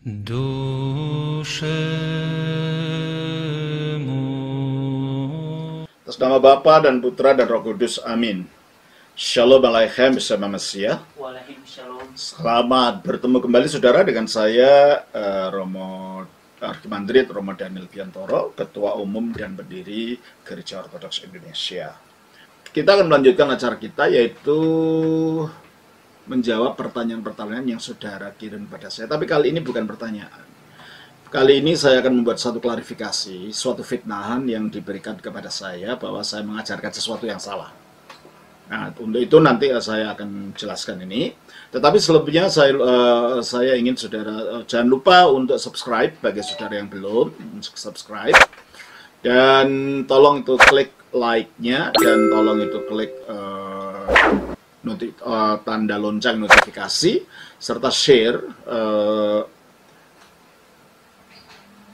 Atas nama Bapa dan Putra dan Roh Kudus, amin. Shalom Aleichem bersama Mesia. Selamat bertemu kembali saudara dengan saya Romo Archimandrit Romo Daniel Biantoro, Ketua Umum dan Pendiri Gereja Ortodoks Indonesia. Kita akan melanjutkan acara kita, yaitu menjawab pertanyaan-pertanyaan yang saudara kirim pada saya. Tapi kali ini bukan pertanyaan. Kali ini saya akan membuat satu klarifikasi, suatu fitnahan yang diberikan kepada saya bahwa saya mengajarkan sesuatu yang salah. Nah, untuk itu nanti saya akan jelaskan ini. Tetapi selebihnya saya ingin saudara jangan lupa untuk subscribe bagi saudara yang belum subscribe, dan tolong itu klik like-nya, dan tolong itu klik tanda lonceng notifikasi, serta share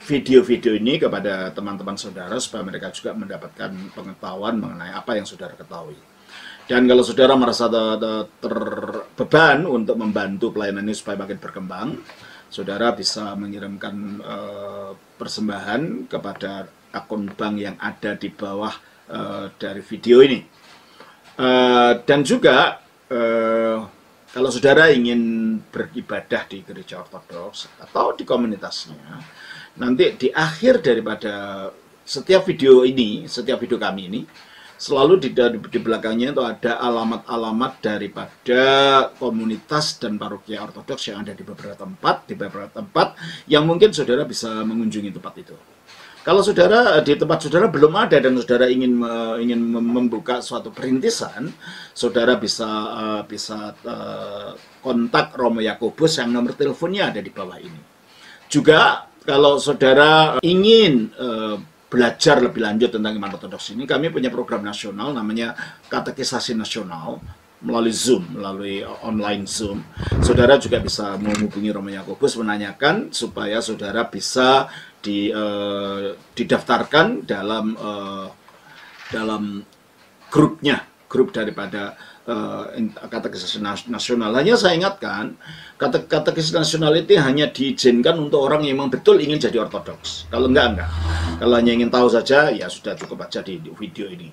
video-video ini kepada teman-teman saudara supaya mereka juga mendapatkan pengetahuan mengenai apa yang saudara ketahui. Dan kalau saudara merasa terbeban untuk membantu pelayanan ini supaya makin berkembang, saudara bisa mengirimkan persembahan kepada akun bank yang ada di bawah dari video ini. Dan juga kalau saudara ingin beribadah di gereja ortodoks atau di komunitasnya, nanti di akhir daripada setiap video ini, setiap video kami ini, selalu di belakangnya itu ada alamat-alamat daripada komunitas dan parokia ortodoks yang ada di beberapa tempat yang mungkin saudara bisa mengunjungi tempat itu. Kalau saudara di tempat saudara belum ada dan saudara ingin membuka suatu perintisan, saudara bisa kontak Romo Yakobus yang nomor teleponnya ada di bawah ini. Juga kalau saudara ingin belajar lebih lanjut tentang iman ortodoks ini, kami punya program nasional namanya Katekisasi Nasional melalui Zoom, melalui online Zoom. Saudara juga bisa menghubungi Romo Yakobus menanyakan supaya saudara bisa didaftarkan dalam grup daripada katekisasi nasional. Hanya saya ingatkan, katekisasi nasional itu hanya diizinkan untuk orang yang memang betul ingin jadi ortodoks. Kalau enggak. Kalau hanya ingin tahu saja, ya sudah cukup aja di video ini.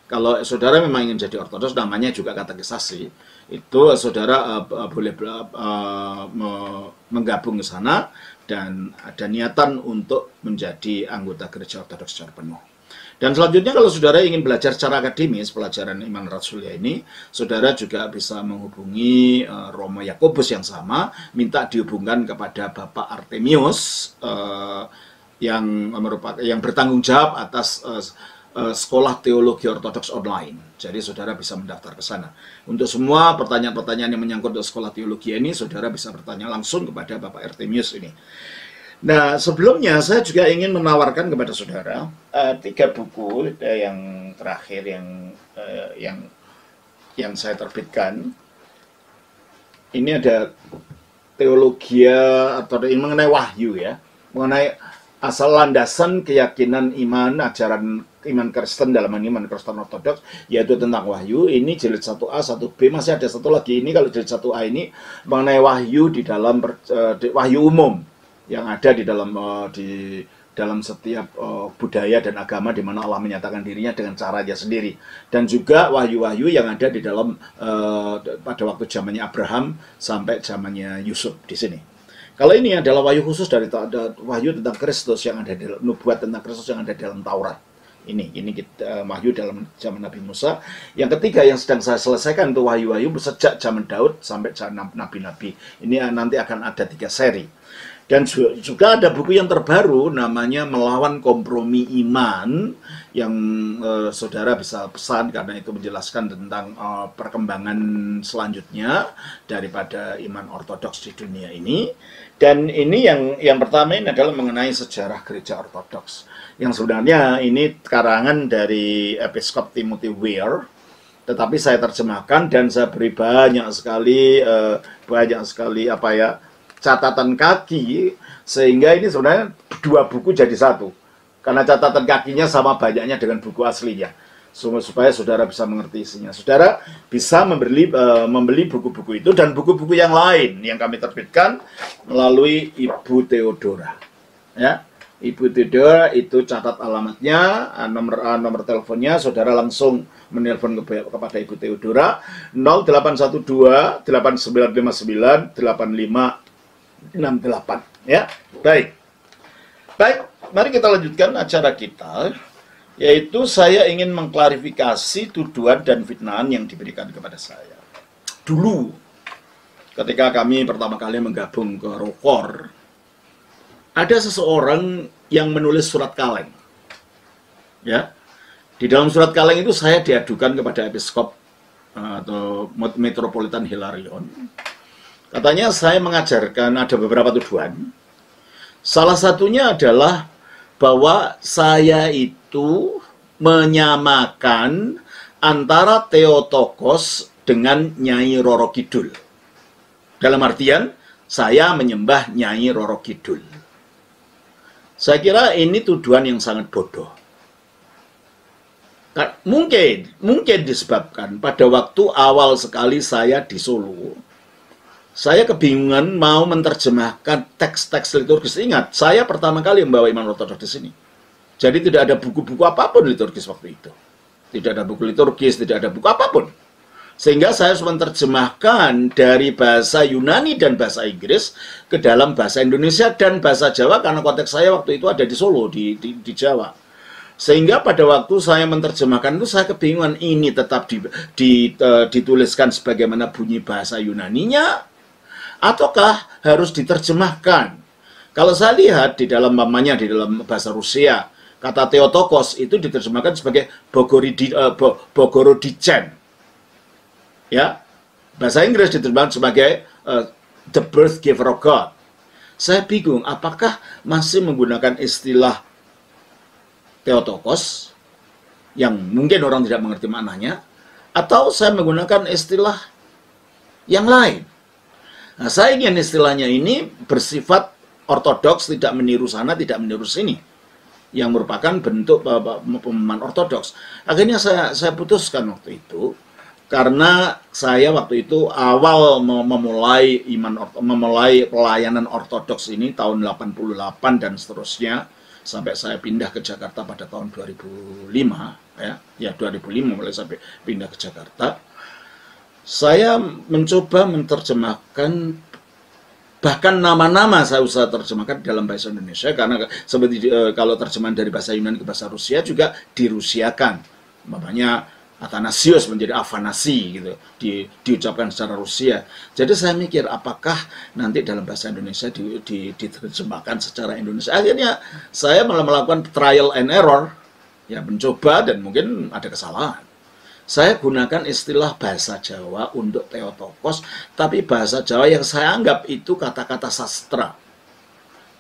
Kalau saudara memang ingin jadi ortodoks, namanya juga katekisasi, itu saudara boleh menggabung ke sana dan ada niatan untuk menjadi anggota gereja ortodoks secara penuh. Dan selanjutnya kalau saudara ingin belajar secara akademis pelajaran iman rasulia ini, saudara juga bisa menghubungi Romo Yakobus yang sama, minta dihubungkan kepada Bapak Artemius yang bertanggung jawab atas Sekolah Teologi Ortodoks Online. Jadi saudara bisa mendaftar ke sana. Untuk semua pertanyaan-pertanyaan yang menyangkut Sekolah Teologi ini, saudara bisa bertanya langsung kepada Bapak Artemius ini. Nah, sebelumnya saya juga ingin menawarkan kepada saudara 3 buku yang terakhir yang saya terbitkan. Ini ada teologia atau mengenai wahyu, ya, mengenai asal landasan keyakinan iman, ajaran iman Kristen dalam iman Kristen Ortodoks, yaitu tentang wahyu. Ini jilid 1A, 1B, masih ada satu lagi. Ini kalau jilid 1A ini mengenai wahyu di dalam wahyu umum yang ada di dalam setiap budaya dan agama di mana Allah menyatakan dirinya dengan caranya sendiri, dan juga wahyu-wahyu yang ada di dalam pada waktu zamannya Abraham sampai zamannya Yusuf di sini. Kalau ini adalah wahyu khusus dari wahyu tentang Kristus yang ada di nubuat tentang Kristus yang ada dalam Taurat. Ini wahyu dalam zaman Nabi Musa. Yang ketiga yang sedang saya selesaikan itu wahyu-wahyu sejak zaman Daud sampai zaman nabi-nabi. Ini nanti akan ada 3 seri. Dan juga ada buku yang terbaru namanya Melawan Kompromi Iman, yang saudara bisa pesan karena itu menjelaskan tentang perkembangan selanjutnya daripada iman ortodoks di dunia ini. Dan ini yang pertama ini adalah mengenai sejarah gereja ortodoks, yang sebenarnya ini karangan dari Episkop Timothy Weir, tetapi saya terjemahkan dan saya beri banyak sekali catatan kaki, sehingga ini sebenarnya 2 buku jadi 1 karena catatan kakinya sama banyaknya dengan buku aslinya. supaya saudara bisa mengerti isinya. Saudara bisa membeli buku-buku itu dan buku-buku yang lain yang kami terbitkan melalui Ibu Theodora. Ya, Ibu Theodora itu catat alamatnya, nomor teleponnya, saudara langsung menelpon kepada Ibu Theodora 0812 8959 8568. Ya, baik. Baik, mari kita lanjutkan acara kita, yaitu saya ingin mengklarifikasi tuduhan dan fitnahan yang diberikan kepada saya. Dulu, ketika kami pertama kali menggabung ke Rokor, ada seseorang yang menulis surat kaleng. Ya, di dalam surat kaleng itu saya diadukan kepada Episkop atau Metropolitan Hilarion. Katanya saya mengajarkan, ada beberapa tuduhan. Salah satunya adalah bahwa saya itu menyamakan antara Theotokos dengan Nyai Roro Kidul. Dalam artian, saya menyembah Nyai Roro Kidul. Saya kira ini tuduhan yang sangat bodoh. Mungkin disebabkan pada waktu awal sekali saya di Solo, saya kebingungan mau menerjemahkan teks-teks liturgis. Ingat, saya pertama kali membawa iman ortodoks di sini. Jadi tidak ada buku-buku apapun liturgis waktu itu. Tidak ada buku liturgis, tidak ada buku apapun. Sehingga saya harus menerjemahkan dari bahasa Yunani dan bahasa Inggris ke dalam bahasa Indonesia dan bahasa Jawa, karena konteks saya waktu itu ada di Solo, di Jawa. Sehingga pada waktu saya menerjemahkan itu saya kebingungan, ini tetap dituliskan sebagaimana bunyi bahasa Yunaninya, ataukah harus diterjemahkan? Kalau saya lihat di dalam di dalam bahasa Rusia, kata Theotokos itu diterjemahkan sebagai Bogorodicen. Ya, bahasa Inggris diterjemahkan sebagai the birth giver of God. Saya bingung, apakah masih menggunakan istilah Theotokos yang mungkin orang tidak mengerti maknanya, atau saya menggunakan istilah yang lain? Nah, saya ingin istilahnya ini bersifat ortodoks, tidak meniru sana, tidak meniru sini, yang merupakan bentuk pemahaman ortodoks. Akhirnya saya putuskan waktu itu, karena saya waktu itu awal memulai pelayanan ortodoks ini tahun 88 dan seterusnya, sampai saya pindah ke Jakarta pada tahun 2005, ya 2005 mulai sampai pindah ke Jakarta. Saya mencoba menerjemahkan, bahkan nama-nama saya usaha terjemahkan dalam bahasa Indonesia, karena seperti kalau terjemahan dari bahasa Yunani ke bahasa Rusia juga dirusiakan. Makanya Athanasius menjadi Afanasi gitu, diucapkan secara Rusia. Jadi saya mikir, apakah nanti dalam bahasa Indonesia diterjemahkan secara Indonesia. Akhirnya saya malah melakukan trial and error, ya, mencoba, dan mungkin ada kesalahan. Saya gunakan istilah bahasa Jawa untuk Theotokos, tapi bahasa Jawa yang saya anggap itu kata-kata sastra.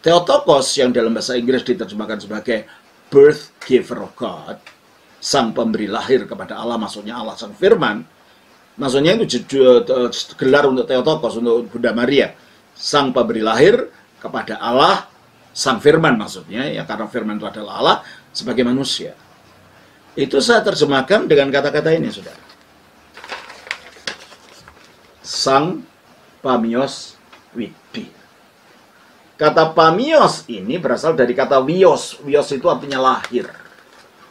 Theotokos yang dalam bahasa Inggris diterjemahkan sebagai birth giver of God, sang pemberi lahir kepada Allah, maksudnya Allah sang firman. Maksudnya itu gelar untuk Theotokos, untuk Bunda Maria, sang pemberi lahir kepada Allah, sang firman maksudnya, ya, karena firman itu adalah Allah sebagai manusia. Itu saya terjemahkan dengan kata-kata ini, saudara. Sang Pamios Widi. Kata Pamios ini berasal dari kata wios. Wios itu artinya lahir.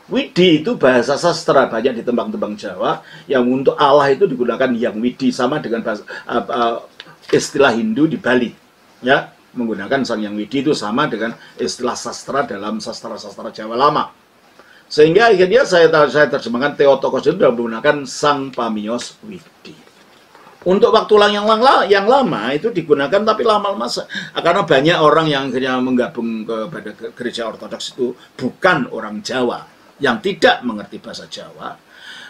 Widi itu bahasa sastra, banyak di tembang-tembang Jawa, yang untuk Allah itu digunakan yang Widi, sama dengan bahasa, istilah Hindu di Bali, ya, menggunakan sang yang Widi itu sama dengan istilah sastra dalam sastra-sastra Jawa lama. Sehingga akhirnya saya terjemahkan Theotokos itu menggunakan sang Pamios Widi. Untuk waktu yang lama itu digunakan, tapi lama-lama karena banyak orang yang akhirnya menggabung kepada gereja ortodoks itu bukan orang Jawa, yang tidak mengerti bahasa Jawa.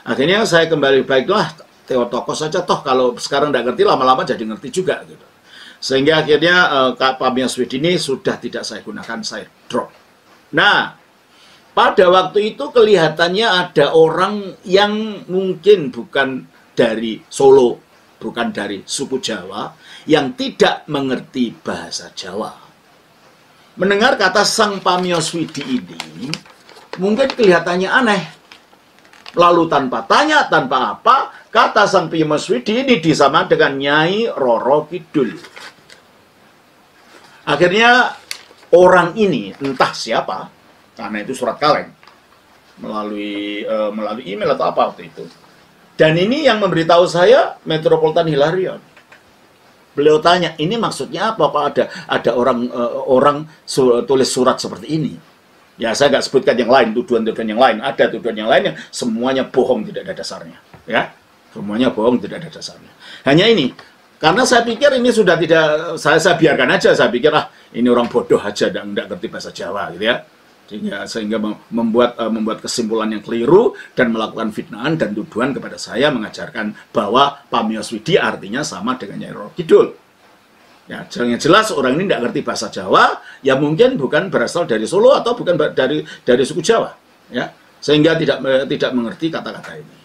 Akhirnya saya kembali, baiklah Theotokos saja, toh kalau sekarang tidak ngerti, lama-lama jadi ngerti juga gitu. Sehingga akhirnya Pamios Widi ini sudah tidak saya gunakan, saya drop. Nah, pada waktu itu kelihatannya ada orang yang mungkin bukan dari Solo, bukan dari suku Jawa, yang tidak mengerti bahasa Jawa. Mendengar kata sang Pamios Widi ini, mungkin kelihatannya aneh. Lalu tanpa tanya, tanpa apa, kata Sang Piyomaswidi ini disama dengan Nyai Roro Kidul. Akhirnya orang ini, entah siapa, karena itu surat kaleng, melalui email atau apa waktu itu. Dan ini yang memberitahu saya Metropolitan Hilarion. Beliau tanya, ini maksudnya apa? Apa ada orang tulis surat seperti ini? Ya, saya nggak sebutkan yang lain, tuduhan-tuduhan yang lain. Ada tuduhan yang lain yang semuanya bohong, tidak ada dasarnya. Ya, semuanya bohong, tidak ada dasarnya. Hanya ini, karena saya pikir ini sudah tidak, saya biarkan aja. Saya pikir ini orang bodoh aja, dan nggak ngerti bahasa Jawa, gitu ya. Sehingga membuat kesimpulan yang keliru dan melakukan fitnahan dan tuduhan kepada saya, mengajarkan bahwa Pamiyoswidi artinya sama dengan Nyai Roro Kidul. Ya, yang jelas orang ini tidak ngerti bahasa Jawa, ya mungkin bukan berasal dari Solo atau bukan dari suku Jawa, ya, sehingga tidak mengerti kata-kata ini.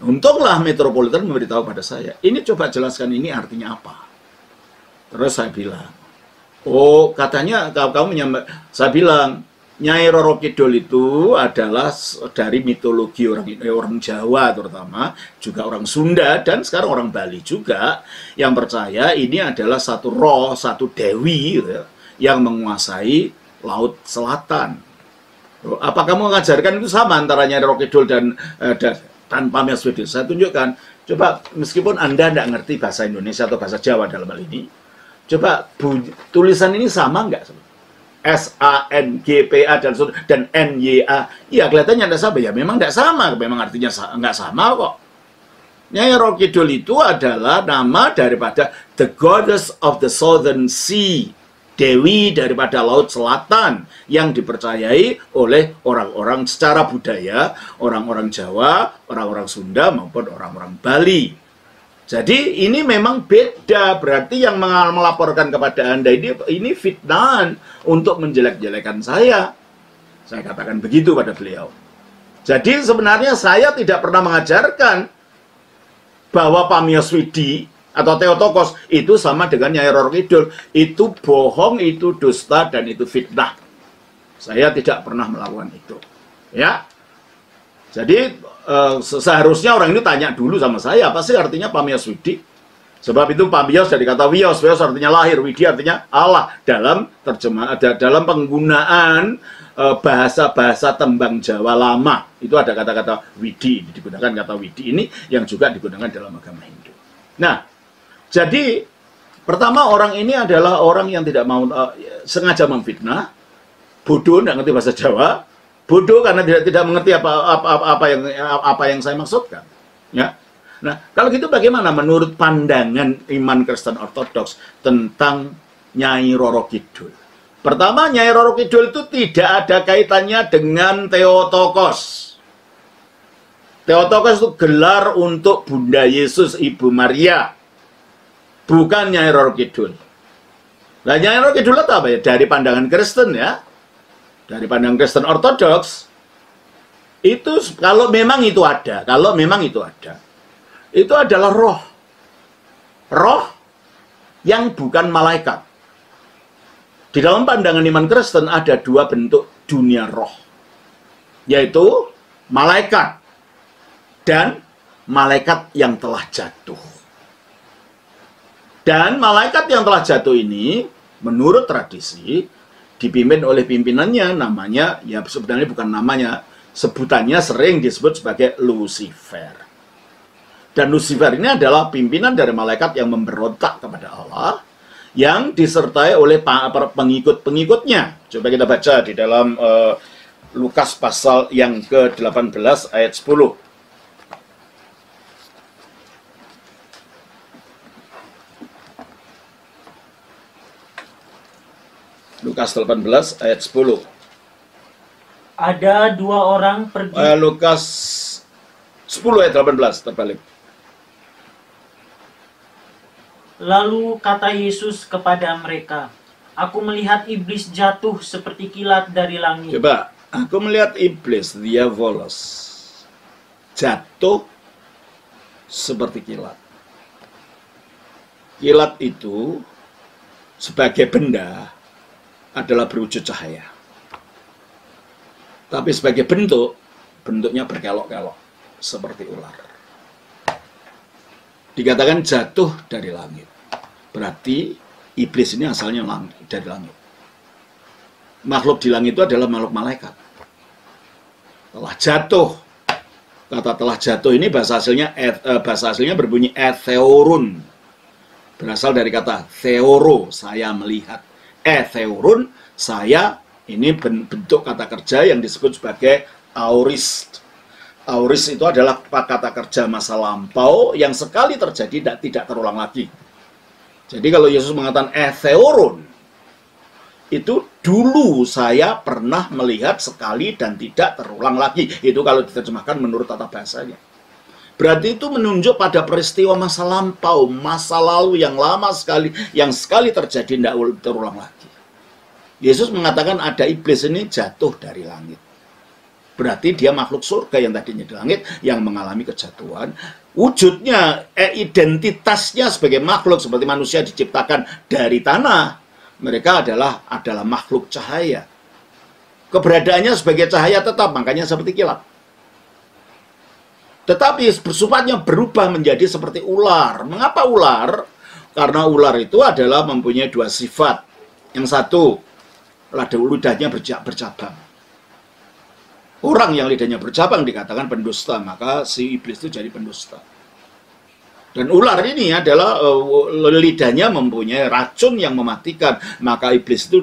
Untunglah Metropolitan memberitahu pada saya, ini coba jelaskan ini artinya apa. Terus saya bilang, oh katanya saya bilang, Nyai Roro Kidul itu adalah dari mitologi orang Jawa terutama, juga orang Sunda, dan sekarang orang Bali juga, yang percaya ini adalah satu roh, satu dewi gitu, yang menguasai Laut Selatan. Apa kamu mengajarkan itu sama antara Nyai Roro Kidul dan Pamiyoswidi? Saya tunjukkan. Coba, meskipun Anda tidak ngerti bahasa Indonesia atau bahasa Jawa dalam hal ini, coba tulisan ini sama nggak? SANGPA dan NYA. Iya, kelihatannya tidak sama. Ya, memang tidak sama. Memang artinya nggak sama kok. Nyai Roro Kidul itu adalah nama daripada the goddess of the southern sea, dewi daripada Laut Selatan, yang dipercayai oleh orang-orang secara budaya, orang-orang Jawa, orang-orang Sunda, maupun orang-orang Bali. Jadi ini memang beda, berarti yang melaporkan kepada Anda ini fitnahan untuk menjelek-jelekan saya. Saya katakan begitu pada beliau. Jadi sebenarnya saya tidak pernah mengajarkan bahwa Pamiyoswidi atau Theotokos itu sama dengan Nyai Roro Kidul. Itu bohong, itu dusta, dan itu fitnah. Saya tidak pernah melakukan itu. Ya. Jadi seharusnya orang ini tanya dulu sama saya, apa sih artinya Pamiyoswidi? Sebab itu Pamiyos dari kata Wios, Wios artinya lahir, Widi artinya Allah. Dalam penggunaan bahasa-bahasa tembang Jawa lama, itu ada kata-kata Widi, digunakan kata Widi ini yang juga digunakan dalam agama Hindu. Nah, jadi pertama orang ini adalah orang yang tidak mau sengaja memfitnah, bodoh, tidak ngerti bahasa Jawa. Bodoh karena tidak mengerti apa yang saya maksudkan. Ya. Nah, kalau gitu bagaimana menurut pandangan iman Kristen Ortodoks tentang Nyai Roro Kidul? Pertama, Nyai Roro Kidul itu tidak ada kaitannya dengan Theotokos. Theotokos itu gelar untuk Bunda Yesus Ibu Maria, bukan Nyai Roro Kidul. Nah, Nyai Roro Kidul itu apa ya? Dari pandangan Kristen ya. Dari pandangan Kristen Ortodoks, itu kalau memang itu ada, itu adalah roh yang bukan malaikat. Di dalam pandangan iman Kristen ada dua bentuk dunia roh, yaitu malaikat dan malaikat yang telah jatuh. Dan malaikat yang telah jatuh ini, menurut tradisi, dipimpin oleh pimpinannya, namanya, ya sebenarnya bukan namanya, sebutannya sering disebut sebagai Lucifer. Dan Lucifer ini adalah pimpinan dari malaikat yang memberontak kepada Allah, yang disertai oleh pengikut-pengikutnya. Coba kita baca di dalam Lukas pasal yang ke-18 ayat 10. Lukas 18 ayat 10. Ada dua orang pergi. Lukas 10 ayat 18 terbalik. Lalu kata Yesus kepada mereka, "Aku melihat iblis jatuh seperti kilat dari langit." Coba, aku melihat iblis, diabolos, jatuh seperti kilat. Kilat itu sebagai benda adalah berwujud cahaya. Tapi sebagai bentuknya berkelok-kelok. seperti ular. Dikatakan jatuh dari langit. Berarti iblis ini asalnya dari langit. Makhluk di langit itu adalah makhluk malaikat. Telah jatuh. Kata telah jatuh ini bahasa aslinya berbunyi etheorun. Berasal dari kata theoro, saya melihat. Etheorun, saya, ini bentuk kata kerja yang disebut sebagai aorist. Auris itu adalah kata kerja masa lampau yang sekali terjadi tidak terulang lagi. Jadi kalau Yesus mengatakan etheoron, itu dulu saya pernah melihat sekali dan tidak terulang lagi. Itu kalau diterjemahkan menurut tata bahasanya. Berarti itu menunjuk pada peristiwa masa lampau, masa lalu yang lama sekali, yang sekali terjadi tidak terulang lagi. Yesus mengatakan ada iblis ini jatuh dari langit. Berarti dia makhluk surga yang tadinya di langit, yang mengalami kejatuhan. Wujudnya, identitasnya sebagai makhluk, seperti manusia diciptakan dari tanah. Mereka adalah makhluk cahaya. Keberadaannya sebagai cahaya tetap, makanya seperti kilat. Tetapi sifatnya berubah menjadi seperti ular. Mengapa ular? Karena ular itu adalah mempunyai dua sifat. Yang satu, ludahnya bercabang. Orang yang lidahnya bercabang dikatakan pendusta, maka si iblis itu jadi pendusta. Dan ular ini adalah lidahnya mempunyai racun yang mematikan, maka iblis itu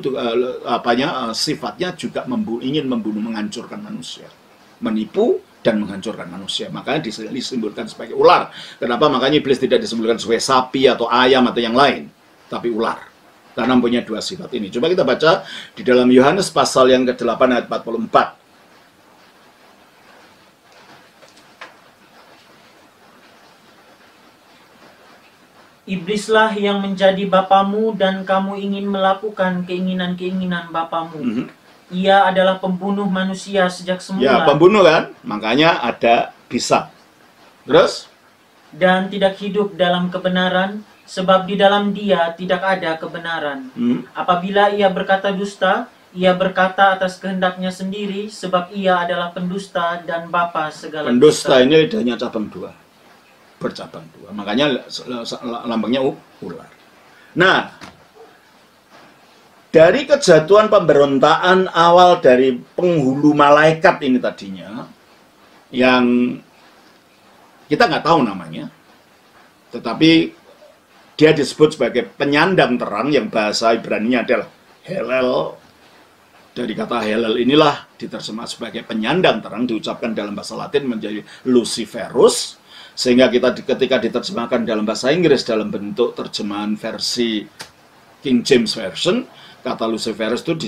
sifatnya juga ingin membunuh, menghancurkan manusia, menipu dan menghancurkan manusia. Makanya disimbolkan sebagai ular. Kenapa? Makanya iblis tidak disimbolkan sebagai sapi atau ayam atau yang lain, tapi ular. Karena mempunyai dua sifat ini. Coba kita baca di dalam Yohanes pasal yang ke-8 ayat 44. Iblislah yang menjadi bapamu dan kamu ingin melakukan keinginan-keinginan bapamu. Ia adalah pembunuh manusia sejak semula. Ya, pembunuh kan? Makanya ada bisa. Terus? Dan tidak hidup dalam kebenaran, sebab di dalam dia tidak ada kebenaran. Apabila ia berkata dusta, ia berkata atas kehendaknya sendiri, sebab ia adalah pendusta dan bapa segala pendusta dusta. Ini lidahnya cabang dua. Bercabang dua. Makanya lambangnya ular. Nah, dari kejatuhan pemberontakan awal dari penghulu malaikat ini tadinya, yang kita nggak tahu namanya, tetapi dia disebut sebagai penyandang terang, yang bahasa Ibrani-nya adalah Helel. Dari kata Helel inilah diterjemah sebagai penyandang terang, diucapkan dalam bahasa Latin menjadi Luciferus. Sehingga ketika diterjemahkan dalam bahasa Inggris dalam bentuk terjemahan versi King James Version, kata Luciferus itu di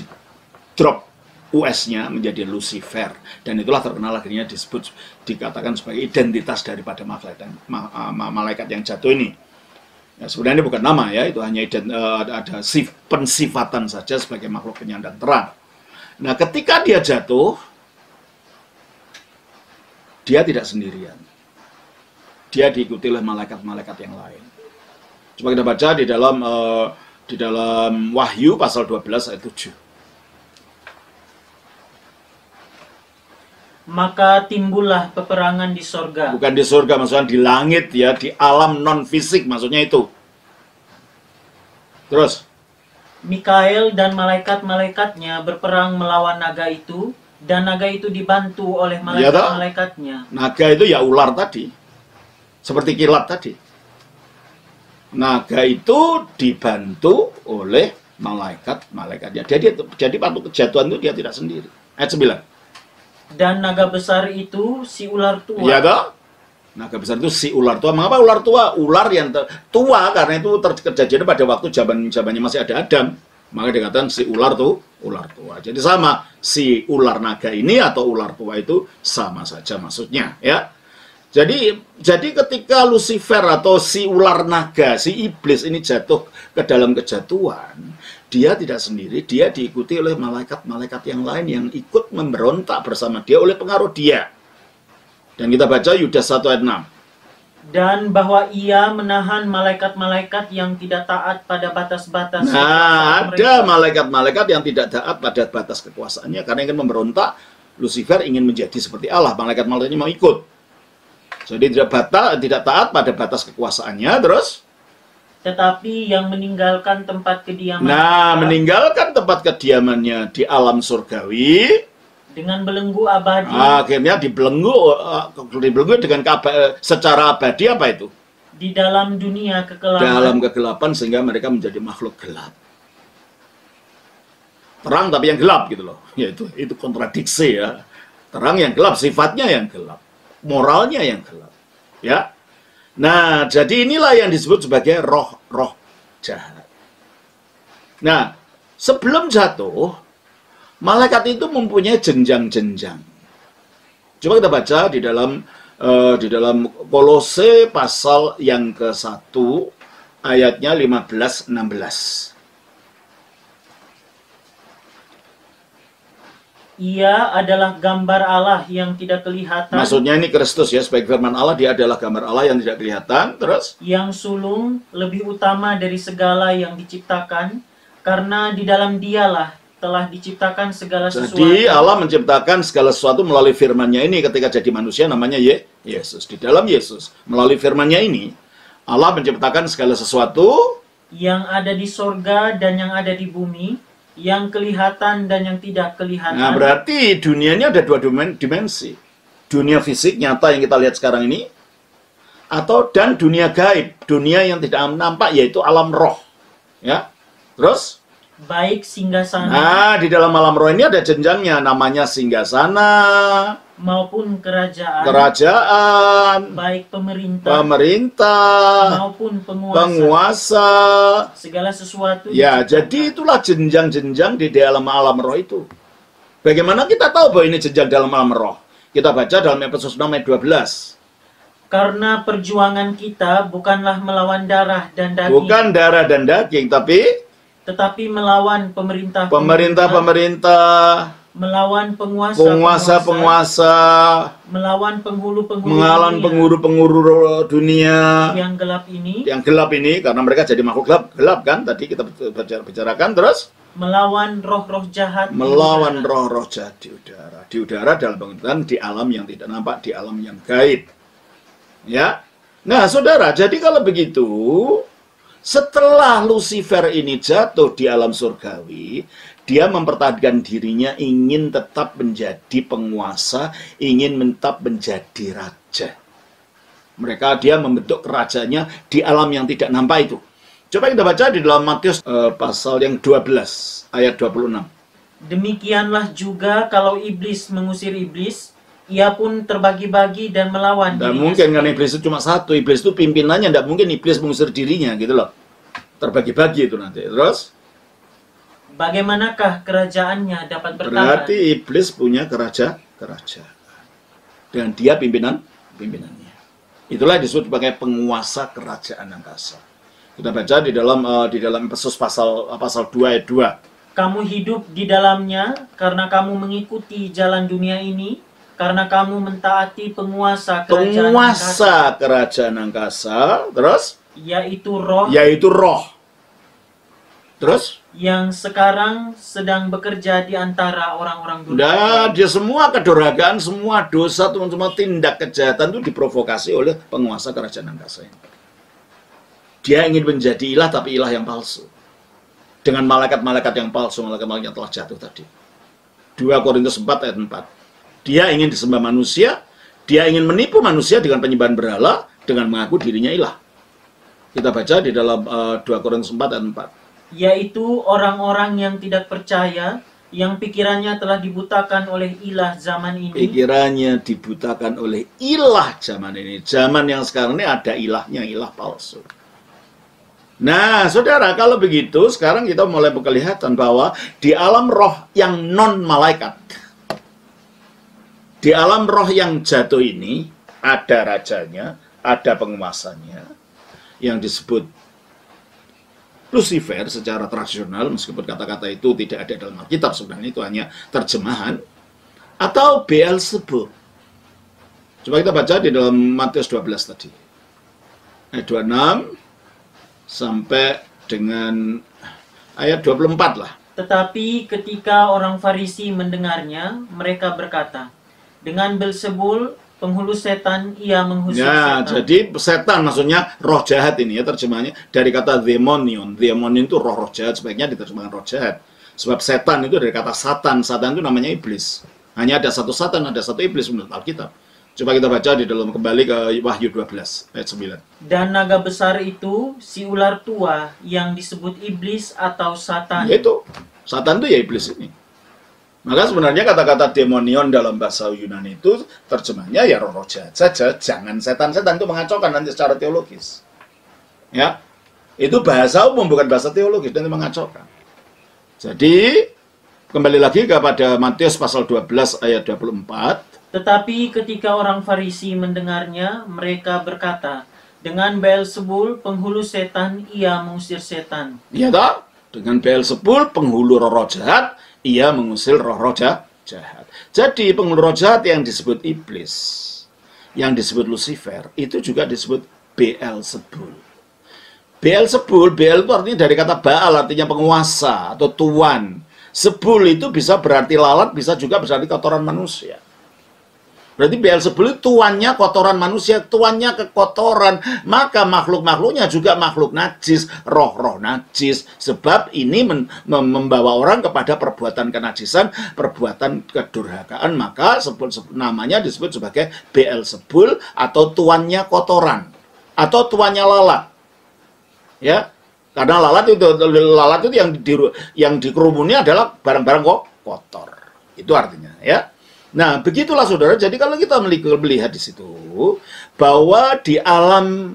drop US-nya menjadi Lucifer. Dan itulah terkenal akhirnya dikatakan sebagai identitas daripada malaikat yang jatuh ini. Ya, sebenarnya ini bukan nama ya, itu hanya ada pensifatan saja sebagai makhluk penyandang terang. Nah, ketika dia jatuh, dia tidak sendirian. Dia diikuti oleh malaikat-malaikat yang lain. Coba kita baca di dalam Wahyu pasal 12 ayat 7. Maka timbullah peperangan di sorga. Bukan di sorga, maksudnya di langit ya, di alam non-fisik maksudnya itu. Terus? Mikael dan malaikat-malaikatnya berperang melawan naga itu, dan naga itu dibantu oleh malaikat-malaikatnya. Naga itu ya ular tadi. Seperti kilat tadi. Naga itu dibantu oleh malaikat-malaikatnya. Jadi waktu kejatuhan itu dia tidak sendiri. Ayat 9. Dan naga besar itu si ular tua. Iya toh? Naga besar itu si ular tua. Mengapa ular tua? Ular yang tua karena itu kejadian pada waktu zamannya masih ada Adam. Maka dikatakan si ular tuh ular tua. Jadi sama, si ular naga ini atau ular tua itu sama saja maksudnya, ya. Jadi ketika Lucifer atau si ular naga, si iblis ini jatuh ke dalam kejatuhan, dia tidak sendiri, dia diikuti oleh malaikat-malaikat yang lain yang ikut memberontak bersama dia oleh pengaruh dia. Dan kita baca Yudas 1 ayat 6. Dan bahwa ia menahan malaikat-malaikat yang tidak taat pada batas-batas. Nah, ada malaikat-malaikat yang tidak taat pada batas kekuasaannya karena ingin memberontak. Lucifer ingin menjadi seperti Allah, malaikat-malaikatnya mau ikut. Jadi tidak taat pada batas kekuasaannya, terus. Tetapi yang meninggalkan tempat kediaman Nah, mereka meninggalkan tempat kediamannya di alam surgawi, dengan belenggu abadi akhirnya dibelenggu dengan secara abadi apa itu? di dalam dunia kekelaman, Dalam kegelapan, sehingga mereka menjadi makhluk gelap. Terang tapi yang gelap gitu loh. Ya itu kontradiksi ya. Terang yang gelap, sifatnya yang gelap, moralnya yang gelap. Ya. Nah, jadi inilah yang disebut sebagai roh-roh jahat. Nah, sebelum jatuh, malaikat itu mempunyai jenjang-jenjang. Coba kita baca di dalam Kolose pasal yang ke-1 ayatnya 15-16. Ia adalah gambar Allah yang tidak kelihatan. Maksudnya ini Kristus ya, sebagai firman Allah, dia adalah gambar Allah yang tidak kelihatan. Terus? Yang sulung lebih utama dari segala yang diciptakan, karena di dalam dialah telah diciptakan segala sesuatu. Jadi Allah menciptakan segala sesuatu melalui firman-Nya ini ketika jadi manusia, namanya Yesus. Di dalam Yesus, melalui firman-Nya ini, Allah menciptakan segala sesuatu yang ada di sorga dan yang ada di bumi, yang kelihatan dan yang tidak kelihatan. Nah, berarti dunia ini ada dua dimensi. Dunia fisik nyata yang kita lihat sekarang ini, dan dunia gaib, dunia yang tidak nampak, yaitu alam roh. Ya, terus? Baik singgasana. Nah, di dalam alam roh ini ada jenjangnya, namanya singgasana maupun kerajaan. Baik pemerintah. Maupun penguasa. Segala sesuatu. Ya, jadi itulah jenjang-jenjang di dalam alam roh itu. Bagaimana kita tahu bahwa ini jenjang dalam alam roh? Kita baca dalam Efesus 6 ayat 12. Karena perjuangan kita bukanlah melawan darah dan daging. Bukan darah dan daging, tetapi melawan pemerintah, melawan penguasa, melawan penghulu-penghulu dunia yang gelap ini, karena mereka jadi makhluk gelap kan, tadi kita bicarakan. Terus melawan roh-roh jahat, di udara dalam pengertian di alam yang tidak nampak, di alam yang gaib. Ya, nah saudara, jadi kalau begitu, setelah Lucifer ini jatuh di alam surgawi, dia mempertahankan dirinya, ingin tetap menjadi penguasa, ingin tetap menjadi raja. Dia membentuk kerajaannya di alam yang tidak nampak itu. Coba kita baca di dalam Matius pasal yang 12 ayat 26. Demikianlah juga kalau iblis mengusir iblis, ia pun terbagi-bagi dan melawan dirinya. Tidak mungkin kan iblis itu cuma satu, iblis itu pimpinannya, tidak mungkin iblis mengusir dirinya gitu loh. Terbagi-bagi itu nanti. Terus? Bagaimanakah kerajaannya dapat bertahan? Berarti iblis punya kerajaan. Dan dia pimpinannya. Itulah disebut sebagai penguasa kerajaan angkasa. Kita baca di dalam Efesus pasal 2 ayat 2. Kamu hidup di dalamnya karena kamu mengikuti jalan dunia ini, karena kamu mentaati penguasa kerajaan angkasa. Terus? Yaitu roh. Terus? Yang sekarang sedang bekerja di antara orang-orang dunia. Nah, dia semua kedurhakaan, semua dosa, semua tindak kejahatan itu diprovokasi oleh penguasa kerajaan angkasa ini. Dia ingin menjadi ilah, tapi ilah yang palsu. Dengan malaikat-malaikat yang palsu, malaikat-malaikat yang telah jatuh tadi. 2 Korintus 4 ayat 4. Dia ingin disembah manusia, dia ingin menipu manusia dengan penyembahan berhala, dengan mengaku dirinya ilah. Kita baca di dalam 2 Korintus 4 ayat 4. Yaitu orang-orang yang tidak percaya, yang pikirannya telah dibutakan oleh ilah zaman ini. Pikirannya dibutakan oleh ilah zaman ini. Zaman yang sekarang ini ada ilahnya, ilah palsu. Nah, saudara, kalau begitu, sekarang kita mulai kelihatan bahwa di alam roh yang non-malaikat, di alam roh yang jatuh ini, ada rajanya, ada penguasanya, yang disebut Lucifer secara tradisional, meskipun kata-kata itu tidak ada dalam Alkitab, sebenarnya itu hanya terjemahan, atau Beelzebub. Coba kita baca di dalam Matius 12 tadi. Ayat 26 sampai dengan ayat 24 lah. Tetapi ketika orang Farisi mendengarnya, mereka berkata, dengan Beelzebul penghulu setan, ia mengusir Ya, setan. jadi setan maksudnya roh jahat ini ya terjemahannya dari kata demonion. Demonion itu roh-roh jahat, sebaiknya diterjemahkan roh jahat. Sebab setan itu dari kata satan. Satan itu namanya iblis. Hanya ada satu satan, ada satu iblis menurut Alkitab. Coba kita baca di dalam kembali ke Wahyu 12 ayat 9. Dan naga besar itu si ular tua yang disebut iblis atau satan. Yaitu satan itu ya iblis ini. Maka sebenarnya kata-kata demonion dalam bahasa Yunani itu terjemahnya ya roh-roh jahat saja, jangan setan-setan, itu mengacaukan nanti secara teologis. Ya. Itu bahasa umum bukan bahasa teologis dan itu mengacaukan. Jadi kembali lagi kepada Matius pasal 12 ayat 24. Tetapi ketika orang Farisi mendengarnya, mereka berkata, dengan Beelzebul penghulu setan ia mengusir setan. Iya tak? Dengan Beelzebul penghulu roh-roh jahat ia mengusir roh-roh jahat. Jadi penghulu roh jahat yang disebut iblis, yang disebut Lucifer, itu juga disebut Beelzebul. Beelzebul, Beel itu artinya dari kata Baal, artinya penguasa atau tuan. Sebul itu bisa berarti lalat, bisa juga berarti kotoran manusia. Berarti Beelzebul itu tuannya kotoran manusia, tuannya kekotoran. Maka makhluk-makhluknya juga makhluk najis, roh-roh najis. Sebab ini membawa orang kepada perbuatan kenajisan, perbuatan kedurhakaan. Maka namanya disebut sebagai Beelzebul atau tuannya kotoran. Atau tuannya lalat. Ya, karena lalat itu yang dikerumuni adalah barang-barang kotor. Itu artinya, ya. Nah, begitulah saudara. Jadi kalau kita melihat di situ bahwa di alam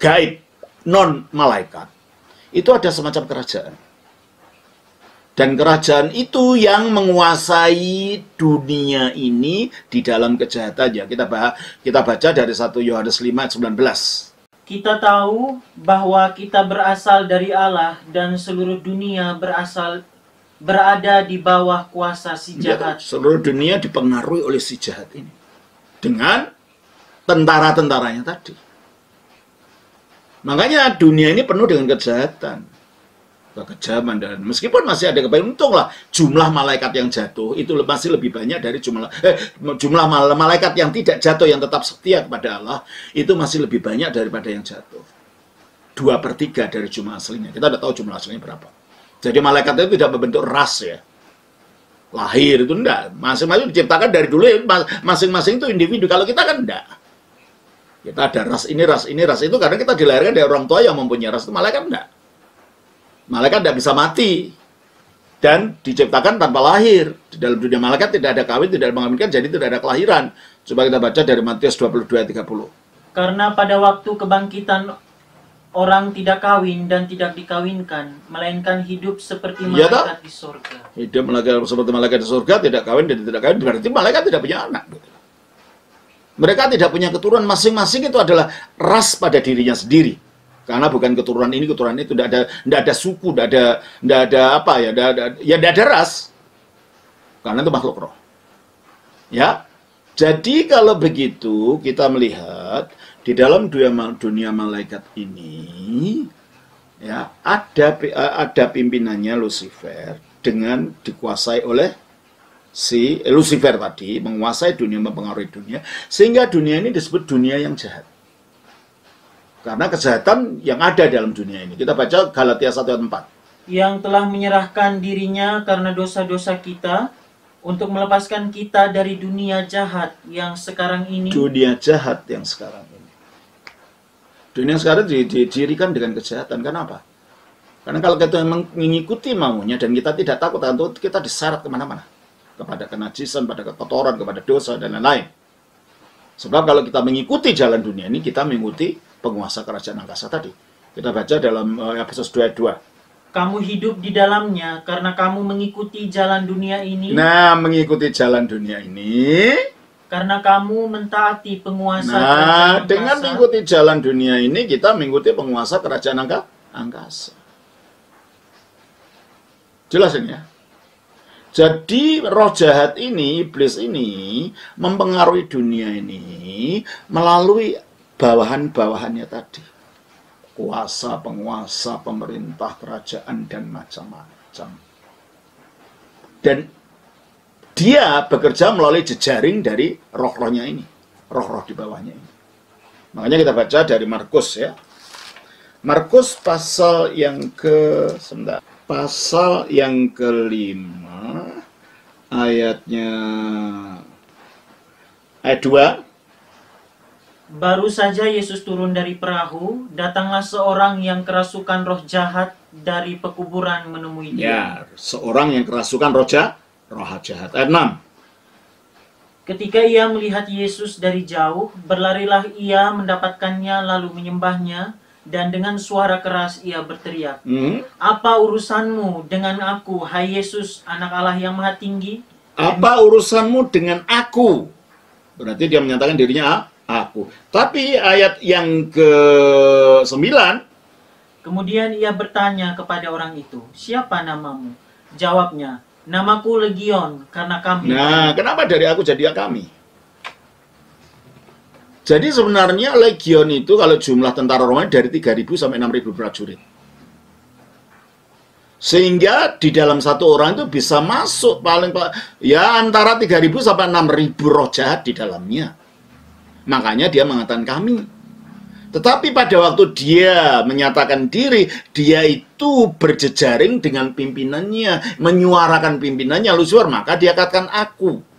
gaib non malaikat itu ada semacam kerajaan. Dan kerajaan itu yang menguasai dunia ini di dalam kejahatannya. Kita baca dari 1 Yohanes 5 ayat 19. Kita tahu bahwa kita berasal dari Allah dan seluruh dunia berada di bawah kuasa si jahat. Ya, seluruh dunia dipengaruhi oleh si jahat ini. Dengan tentara-tentaranya tadi. Makanya dunia ini penuh dengan kejahatan. Kekejaman dan meskipun masih ada kebaikan, untunglah jumlah malaikat yang jatuh itu masih lebih banyak dari jumlah malaikat yang tidak jatuh yang tetap setia kepada Allah itu masih lebih banyak daripada yang jatuh. 2/3 dari jumlah aslinya. Kita tidak tahu jumlah aslinya berapa. Jadi malaikat itu tidak membentuk ras ya. Lahir itu enggak. Masing-masing diciptakan dari dulu ya, masing-masing itu individu. Kalau kita kan enggak. Kita ada ras ini, ras ini, ras itu karena kita dilahirkan dari orang tua yang mempunyai ras itu. Malaikat enggak. Malaikat tidak bisa mati dan diciptakan tanpa lahir. Di dalam dunia malaikat tidak ada kawin, tidak ada mengawinkan, jadi tidak ada kelahiran. Coba kita baca dari Matius 22 ayat 30. Karena pada waktu kebangkitan orang tidak kawin dan tidak dikawinkan, melainkan hidup seperti malaikat di surga. Hidup seperti malaikat di surga, tidak kawin dan tidak kawin, berarti malaikat tidak punya anak. Mereka tidak punya keturunan, masing-masing itu adalah ras pada dirinya sendiri. Karena bukan keturunan ini, keturunan itu, tidak ada suku, tidak ada apa ya, tidak ada ras. Karena itu makhluk roh. Ya. Jadi kalau begitu kita melihat di dalam dunia malaikat ini ya ada pimpinannya Lucifer dengan dikuasai oleh si Lucifer tadi, menguasai dunia, mempengaruhi dunia, sehingga dunia ini disebut dunia yang jahat. Karena kejahatan yang ada dalam dunia ini. Kita baca Galatia 1 ayat 4. Yang telah menyerahkan dirinya karena dosa-dosa kita untuk melepaskan kita dari dunia jahat yang sekarang ini. Dunia jahat yang sekarang ini. Dunia sekarang didirikan dengan kejahatan. Kenapa? Karena kalau kita mengikuti maunya dan kita tidak takut, kita diseret kemana-mana. Kepada kenajisan, pada kekotoran, kepada dosa, dan lain-lain. Sebab kalau kita mengikuti jalan dunia ini, kita mengikuti penguasa kerajaan angkasa tadi. Kita baca dalam Efesus 2 ayat 2. Kamu hidup di dalamnya karena kamu mengikuti jalan dunia ini. Nah, mengikuti jalan dunia ini. Karena kamu mentaati penguasa Nah, kerajaan dengan angkasa. mengikuti jalan dunia ini, kita mengikuti penguasa kerajaan angkasa. Jelas ini ya? Jadi roh jahat ini, iblis ini, mempengaruhi dunia ini melalui bawahan-bawahannya tadi. Kuasa, penguasa, pemerintah, kerajaan, dan macam-macam. Dan dia bekerja melalui jejaring dari roh-rohnya ini, roh-roh di bawahnya ini. Makanya kita baca dari Markus ya. Markus pasal yang pasal yang kelima, ayatnya ayat 2. Baru saja Yesus turun dari perahu, datanglah seorang yang kerasukan roh jahat dari pekuburan menemui dia. Ya, seorang yang kerasukan roh jahat. Ayat 6. Ketika ia melihat Yesus dari jauh, berlarilah ia mendapatkannya lalu menyembahnya, dan dengan suara keras ia berteriak, "Apa urusanmu dengan aku, hai Yesus, anak Allah yang maha tinggi?" Apa urusanmu dengan aku? Berarti dia menyatakan dirinya aku. Tapi ayat yang ke-9, kemudian ia bertanya kepada orang itu, "Siapa namamu?" Jawabnya, "Namaku Legion, karena kami." Nah, kenapa dari aku jadi kami? Jadi sebenarnya legion itu kalau jumlah tentara Romawi dari 3.000 sampai 6.000 prajurit. Sehingga di dalam satu orang itu bisa masuk ya antara 3.000 sampai 6.000 roh jahat di dalamnya. Makanya dia mengatakan kami. Tetapi pada waktu dia menyatakan diri, dia itu berjejaring dengan pimpinannya, menyuarakan pimpinannya Lucifer, maka dia katakan aku.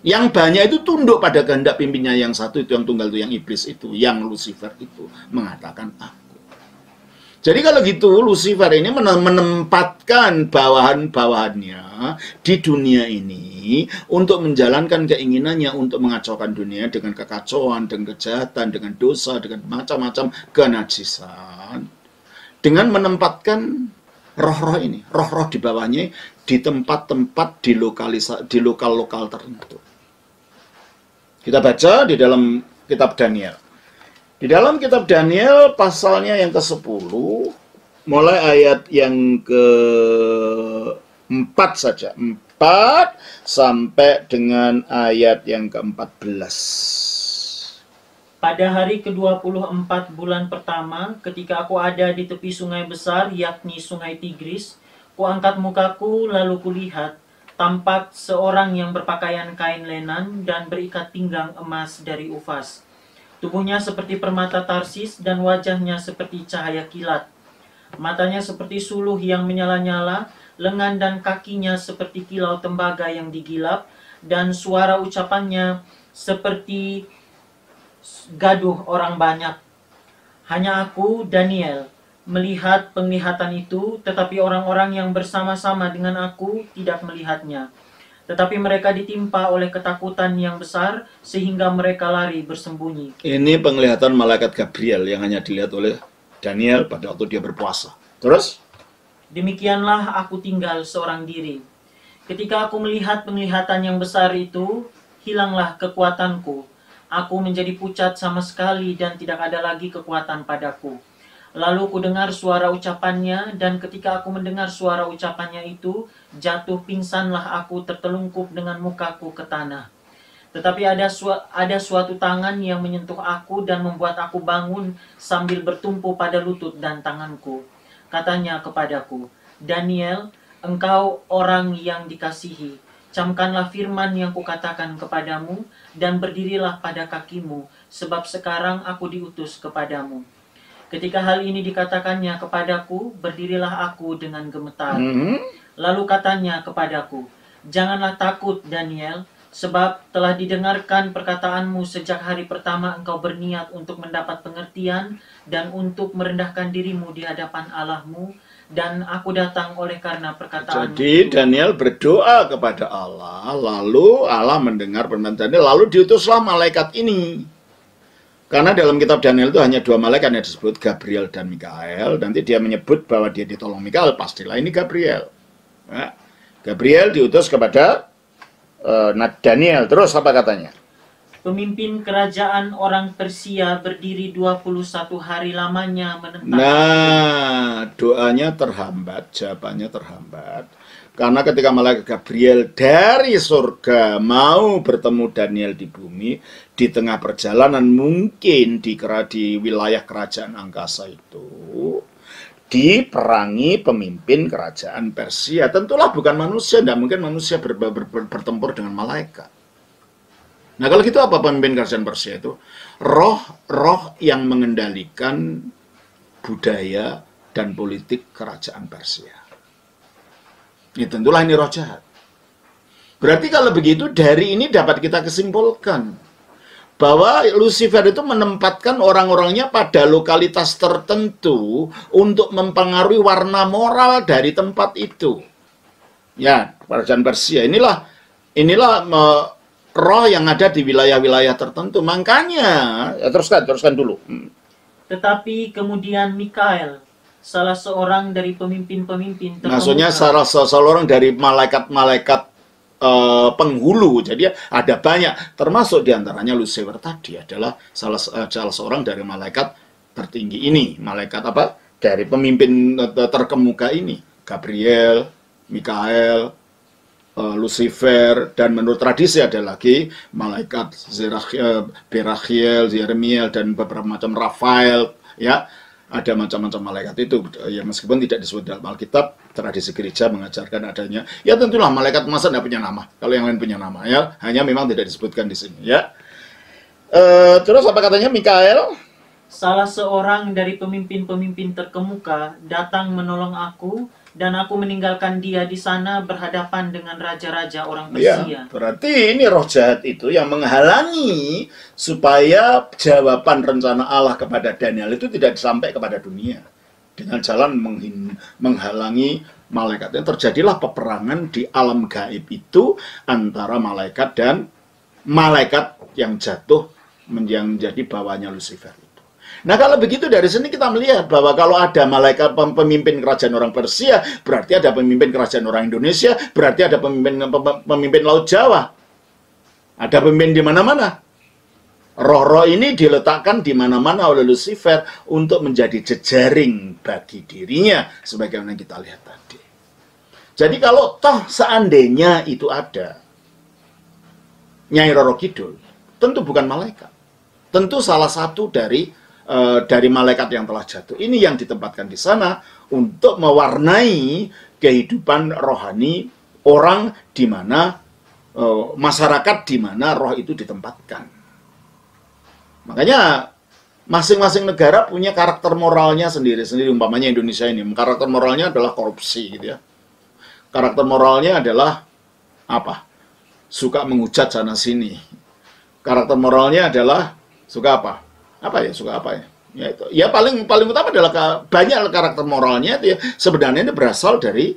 Yang banyak itu tunduk pada kehendak pimpinnya yang satu, itu yang tunggal, itu yang iblis itu, yang Lucifer itu mengatakan aku. Jadi kalau gitu Lucifer ini menempatkan bawahan-bawahannya di dunia ini untuk menjalankan keinginannya untuk mengacaukan dunia dengan kekacauan, dengan kejahatan, dengan dosa, dengan macam-macam kenajisan. Dengan menempatkan roh-roh ini, roh-roh di bawahnya di tempat-tempat di lokal-lokal tertentu. Kita baca di dalam kitab Daniel. Di dalam kitab Daniel pasalnya yang ke-10, mulai ayat yang ke-4 saja. 4 sampai dengan ayat yang ke-14. Pada hari ke-24 bulan pertama, ketika aku ada di tepi sungai besar, yakni sungai Tigris, kuangkat mukaku lalu kulihat, tampak seorang yang berpakaian kain lenan dan berikat pinggang emas dari Ufas. Tubuhnya seperti permata Tarsis dan wajahnya seperti cahaya kilat. Matanya seperti suluh yang menyala-nyala, lengan dan kakinya seperti kilau tembaga yang digilap, dan suara ucapannya seperti gaduh orang banyak. Hanya aku, Daniel, melihat penglihatan itu, tetapi orang-orang yang bersama-sama dengan aku tidak melihatnya. Tetapi mereka ditimpa oleh ketakutan yang besar, sehingga mereka lari bersembunyi. Ini penglihatan malaikat Gabriel yang hanya dilihat oleh Daniel pada waktu dia berpuasa. Terus? Demikianlah aku tinggal seorang diri. Ketika aku melihat penglihatan yang besar itu, hilanglah kekuatanku. Aku menjadi pucat sama sekali dan tidak ada lagi kekuatan padaku. Lalu ku dengar suara ucapannya, dan ketika aku mendengar suara ucapannya itu, jatuh pingsanlah aku tertelungkup dengan mukaku ke tanah. Tetapi ada suatu tangan yang menyentuh aku dan membuat aku bangun sambil bertumpu pada lutut dan tanganku. Katanya kepadaku, "Daniel, engkau orang yang dikasihi, camkanlah firman yang kukatakan kepadamu, dan berdirilah pada kakimu, sebab sekarang aku diutus kepadamu." Ketika hal ini dikatakannya kepadaku, berdirilah aku dengan gemetar. Lalu katanya kepadaku, "Janganlah takut, Daniel, sebab telah didengarkan perkataanmu sejak hari pertama engkau berniat untuk mendapat pengertian dan untuk merendahkan dirimu di hadapan Allahmu, dan aku datang oleh karena perkataanmu." Jadi Daniel berdoa kepada Allah, lalu Allah mendengar permintaan Daniel, lalu diutuslah malaikat ini. Karena dalam kitab Daniel itu hanya 2 malaikat yang disebut, Gabriel dan Mikael. Nanti dia menyebut bahwa dia ditolong Mikael, pastilah ini Gabriel. Nah, Gabriel diutus kepada Daniel. Terus apa katanya? Pemimpin kerajaan orang Persia berdiri 21 hari lamanya menentang. Nah, doanya terhambat, jawabannya terhambat. Karena ketika malaikat Gabriel dari surga mau bertemu Daniel di bumi, di tengah perjalanan mungkin di wilayah kerajaan angkasa itu, diperangi pemimpin kerajaan Persia. Tentulah bukan manusia, tidak mungkin manusia bertempur dengan malaikat. Nah kalau gitu apa pemimpin kerajaan Persia itu? Roh-roh yang mengendalikan budaya dan politik kerajaan Persia. Ya, tentulah ini roh jahat. Berarti kalau begitu dari ini dapat kita kesimpulkan bahwa Lucifer itu menempatkan orang-orangnya pada lokalitas tertentu untuk mempengaruhi warna moral dari tempat itu. Ya, kerajaan Persia inilah roh yang ada di wilayah-wilayah tertentu. Makanya, ya teruskan dulu. Tetapi kemudian Mikael, salah seorang dari pemimpin-pemimpin terkemuka. Maksudnya salah seorang dari malaikat-malaikat penghulu. Jadi ada banyak, termasuk diantaranya Lucifer tadi adalah salah seorang dari malaikat tertinggi ini. Malaikat apa? Dari pemimpin terkemuka ini. Gabriel, Mikael, Lucifer, dan menurut tradisi ada lagi malaikat Berachiel, Yeremiel, dan beberapa macam Rafael, ya. Ada macam-macam malaikat itu, ya meskipun tidak disebut dalam Alkitab, tradisi gereja mengajarkan adanya. Ya tentulah malaikat masa tidak punya nama, kalau yang lain punya nama, ya hanya memang tidak disebutkan di sini, ya. Terus apa katanya Mikael? Salah seorang dari pemimpin-pemimpin terkemuka datang menolong aku, dan aku meninggalkan dia di sana berhadapan dengan raja-raja orang Persia. Ya, berarti ini roh jahat itu yang menghalangi supaya jawaban rencana Allah kepada Daniel itu tidak sampai kepada dunia. Dengan jalan menghalangi malaikatnya. Terjadilah peperangan di alam gaib itu antara malaikat dan malaikat yang jatuh menjadi bawahnya Lucifer. Nah kalau begitu dari sini kita melihat bahwa kalau ada malaikat pemimpin kerajaan orang Persia, berarti ada pemimpin kerajaan orang Indonesia, berarti ada pemimpin Laut Jawa. Ada pemimpin di mana-mana. Roh-roh ini diletakkan di mana-mana oleh Lucifer untuk menjadi jejaring bagi dirinya, sebagaimana kita lihat tadi. Jadi kalau toh seandainya itu ada Nyai Roro Kidul, tentu bukan malaikat. Tentu salah satu dari malaikat yang telah jatuh. Ini yang ditempatkan di sana untuk mewarnai kehidupan rohani orang di mana masyarakat di mana roh itu ditempatkan. Makanya masing-masing negara punya karakter moralnya sendiri-sendiri. Umpamanya Indonesia ini, karakter moralnya adalah korupsi, gitu ya. Karakter moralnya adalah apa? Suka menghujat sana sini. Karakter moralnya adalah suka apa? Suka apa ya? Ya itu. Ya paling utama adalah banyak karakter moralnya itu ya, sebenarnya ini berasal dari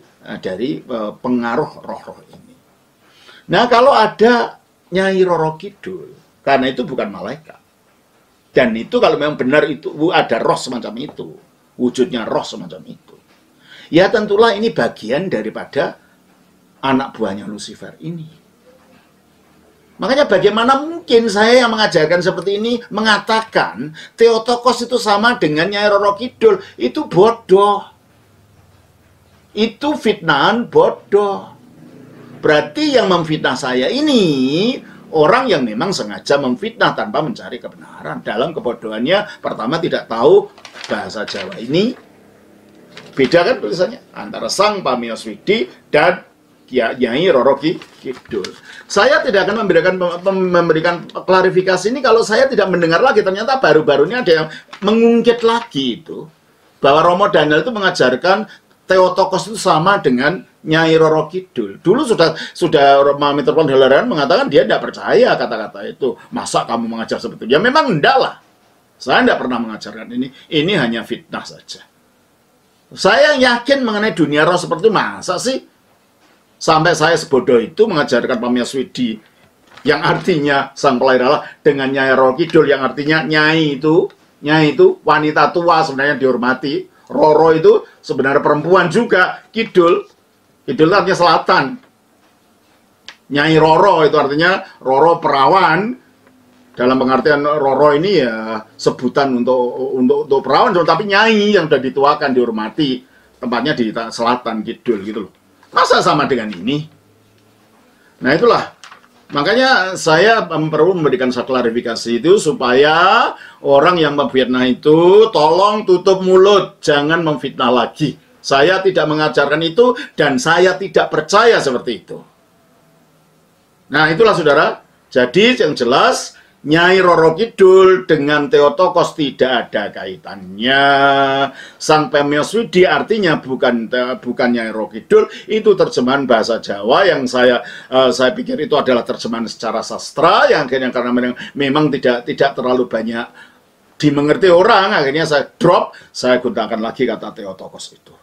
pengaruh roh-roh ini. Nah, kalau ada Nyai Roro Kidul, karena itu bukan malaikat. Dan itu kalau memang benar itu ada roh semacam itu, wujudnya roh semacam itu. Ya tentulah ini bagian daripada anak buahnya Lucifer ini. Makanya bagaimana mungkin saya yang mengajarkan seperti ini mengatakan Theotokos itu sama dengan Nyai Roro Kidul. Itu bodoh. Itu fitnahan bodoh. Berarti yang memfitnah saya ini orang yang memang sengaja memfitnah tanpa mencari kebenaran. Dalam kebodohannya, pertama tidak tahu bahasa Jawa ini. Beda kan tulisannya antara Sang Pamiyoswidi dan Nyai Roro Kidul. Saya tidak akan memberikan klarifikasi ini kalau saya tidak mendengar lagi. Ternyata baru-baru ini ada yang mengungkit lagi itu bahwa Romo Daniel itu mengajarkan Theotokos itu sama dengan Nyai Roro Kidul. Dulu sudah Metropolitan Hilarion mengatakan dia tidak percaya kata-kata itu. Masa kamu mengajar seperti itu? Ya memang enggak lah. Saya tidak pernah mengajarkan ini. Ini hanya fitnah saja. Saya yakin mengenai dunia roh seperti itu. Masa sih? Sampai saya sebodoh itu mengajarkan Pamiyoswidi yang artinya Sang Pelahir Allah dengan Nyai Roro Kidul yang artinya Nyai itu wanita tua sebenarnya dihormati. Roro itu sebenarnya perempuan juga. Kidul artinya selatan. Nyai Roro itu artinya Roro perawan. Dalam pengertian Roro ini ya sebutan untuk perawan, tapi Nyai yang sudah dituakan dihormati. Tempatnya di selatan Kidul gitu loh. Masa sama dengan ini? Nah itulah Makanya saya perlu memberikan satu klarifikasi itu supaya orang yang memfitnah itu tolong tutup mulut, jangan memfitnah lagi. Saya tidak mengajarkan itu dan saya tidak percaya seperti itu. Nah, itulah saudara. Jadi yang jelas Nyai Roro Kidul dengan Theotokos tidak ada kaitannya. Sang Pamiyoswidi artinya bukan Nyai Roro Kidul, itu terjemahan bahasa Jawa yang saya pikir itu adalah terjemahan secara sastra yang akhirnya karena memang tidak terlalu banyak dimengerti orang, akhirnya saya drop, saya gunakan lagi kata Theotokos itu.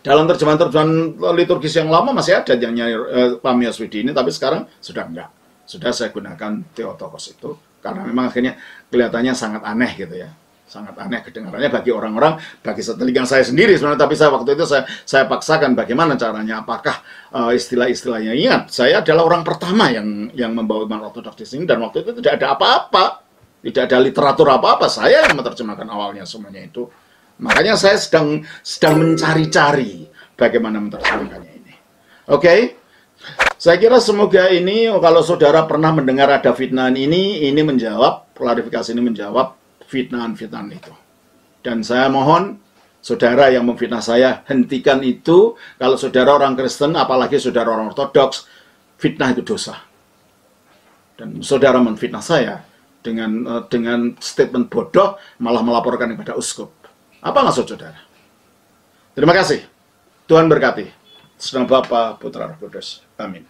Dalam terjemahan liturgis yang lama masih ada yang Nyai Pamiyoswidi ini, tapi sekarang sudah enggak. Sudah saya gunakan Theotokos itu karena memang akhirnya kelihatannya sangat aneh gitu ya, sangat aneh kedengarannya bagi orang-orang, bagi telinga saya sendiri sebenarnya. Tapi waktu itu saya paksakan bagaimana caranya, apakah istilah-istilahnya. Ingat, saya adalah orang pertama yang membawa iman ortodoks di sini dan waktu itu tidak ada apa-apa, tidak ada literatur apa-apa, saya yang menerjemahkan awalnya semuanya itu. Makanya saya sedang mencari-cari bagaimana menerjemahkannya ini. Oke. Saya kira semoga ini, kalau saudara pernah mendengar ada fitnahan ini menjawab, klarifikasi ini menjawab fitnahan-fitnahan itu. Dan saya mohon, saudara yang memfitnah saya, hentikan itu. Kalau saudara orang Kristen, apalagi saudara orang Ortodoks, fitnah itu dosa. Dan saudara menfitnah saya dengan statement bodoh, malah melaporkan kepada uskup. Apa maksud saudara? Terima kasih. Tuhan berkati. Senang Bapa, Putra, Roh Kudus. Amin.